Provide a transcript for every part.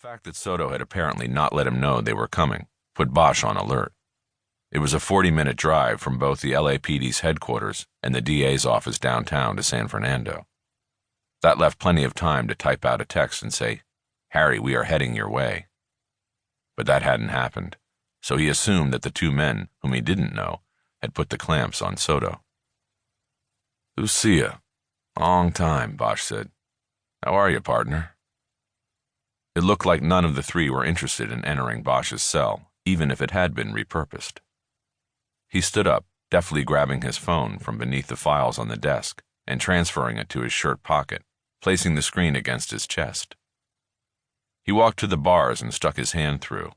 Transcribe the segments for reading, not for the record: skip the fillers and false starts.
fact that Soto had apparently not let him know they were coming put Bosch on alert. It was a 40-minute drive from both the LAPD's headquarters and the DA's office downtown to San Fernando. That left plenty of time to type out a text and say, "Harry, we are heading your way." But that hadn't happened, so he assumed that the two men, whom he didn't know, had put the clamps on Soto. "Lucia, long time," Bosch said. "How are you, partner?" It looked like none of the three were interested in entering Bosch's cell, even if it had been repurposed. He stood up, deftly grabbing his phone from beneath the files on the desk and transferring it to his shirt pocket, placing the screen against his chest. He walked to the bars and stuck his hand through.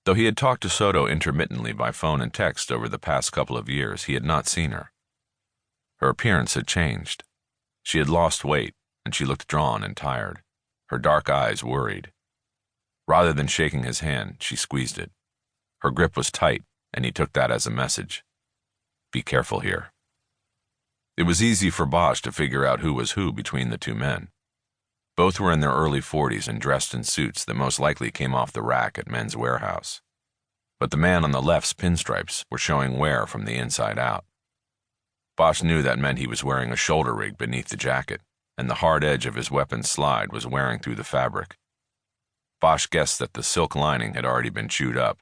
Though he had talked to Soto intermittently by phone and text over the past couple of years, he had not seen her. Her appearance had changed. She had lost weight, and she looked drawn and tired, her dark eyes worried. Rather than shaking his hand, she squeezed it. Her grip was tight, and he took that as a message. Be careful here. It was easy for Bosch to figure out who was who between the two men. Both were in their early 40s and dressed in suits that most likely came off the rack at Men's Warehouse. But the man on the left's pinstripes were showing wear from the inside out. Bosch knew that meant he was wearing a shoulder rig beneath the jacket, and the hard edge of his weapon's slide was wearing through the fabric. Bosch guessed that the silk lining had already been chewed up.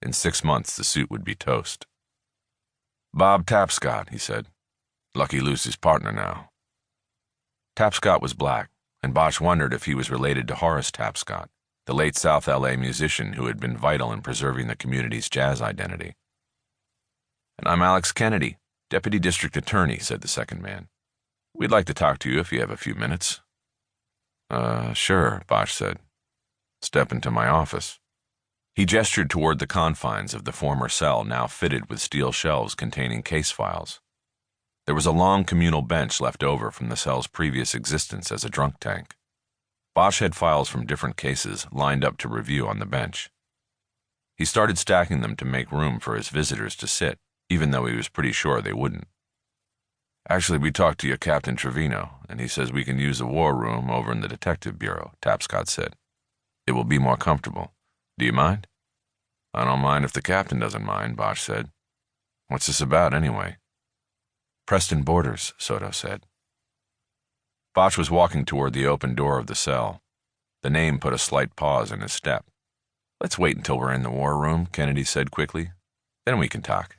In 6 months, the suit would be toast. "Bob Tapscott," he said. "Lucky Lucy's partner now." Tapscott was black, and Bosch wondered if he was related to Horace Tapscott, the late South LA musician who had been vital in preserving the community's jazz identity. "And I'm Alex Kennedy, Deputy District Attorney," said the second man. "We'd like to talk to you if you have a few minutes." Sure," Bosch said. "Step into my office." He gestured toward the confines of the former cell, now fitted with steel shelves containing case files. There was a long communal bench left over from the cell's previous existence as a drunk tank. Bosch had files from different cases lined up to review on the bench. He started stacking them to make room for his visitors to sit, even though he was pretty sure they wouldn't. "Actually, we talked to your Captain Trevino, and he says we can use the war room over in the Detective Bureau," Tapscott said. "It will be more comfortable. Do you mind?" "I don't mind if the captain doesn't mind," Bosch said. "What's this about, anyway?" "Preston Borders," Soto said. Bosch was walking toward the open door of the cell. The name put a slight pause in his step. "Let's wait until we're in the war room," Kennedy said quickly. "Then we can talk."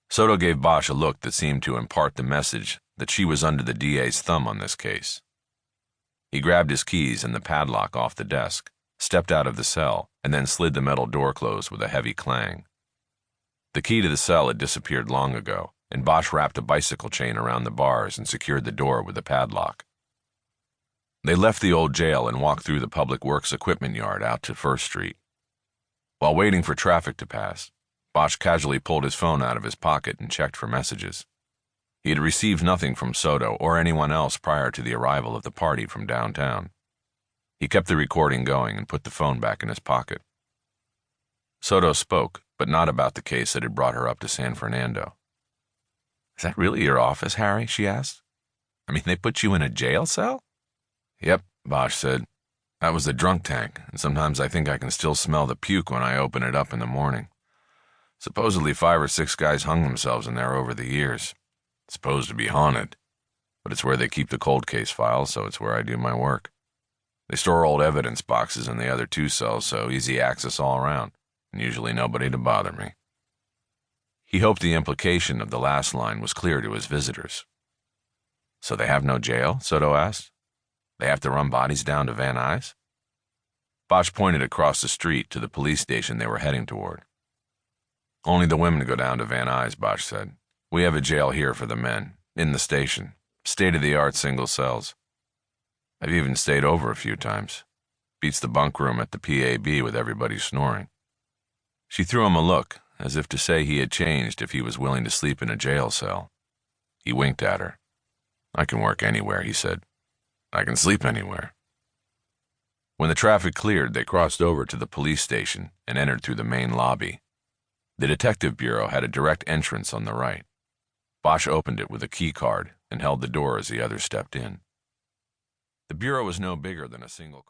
Soto gave Bosch a look that seemed to impart the message that she was under the DA's thumb on this case. He grabbed his keys and the padlock off the desk, stepped out of the cell, and then slid the metal door closed with a heavy clang. The key to the cell had disappeared long ago, and Bosch wrapped a bicycle chain around the bars and secured the door with a padlock. They left the old jail and walked through the Public Works equipment yard out to First Street. While waiting for traffic to pass, Bosch casually pulled his phone out of his pocket and checked for messages. He had received nothing from Soto or anyone else prior to the arrival of the party from downtown. He kept the recording going and put the phone back in his pocket. Soto spoke, but not about the case that had brought her up to San Fernando. "Is that really your office, Harry?" she asked. "I mean, they put you in a jail cell?" "Yep," Bosch said. "That was the drunk tank, and sometimes I think I can still smell the puke when I open it up in the morning. Supposedly 5 or 6 guys hung themselves in there over the years. It's supposed to be haunted, but it's where they keep the cold case files, so it's where I do my work. They store old evidence boxes in the other 2 cells, so easy access all around, and usually nobody to bother me." He hoped the implication of the last line was clear to his visitors. "So they have no jail?" Soto asked. "They have to run bodies down to Van Nuys?" Bosch pointed across the street to the police station they were heading toward. "Only the women go down to Van Nuys," Bosch said. "We have a jail here for the men, in the station, state-of-the-art single cells. I've even stayed over a few times. Beats the bunk room at the PAB with everybody snoring." She threw him a look, as if to say he had changed if he was willing to sleep in a jail cell. He winked at her. "I can work anywhere," he said. "I can sleep anywhere." When the traffic cleared, they crossed over to the police station and entered through the main lobby. The Detective Bureau had a direct entrance on the right. Bosch opened it with a key card and held the door as the others stepped in. The bureau was no bigger than a single car.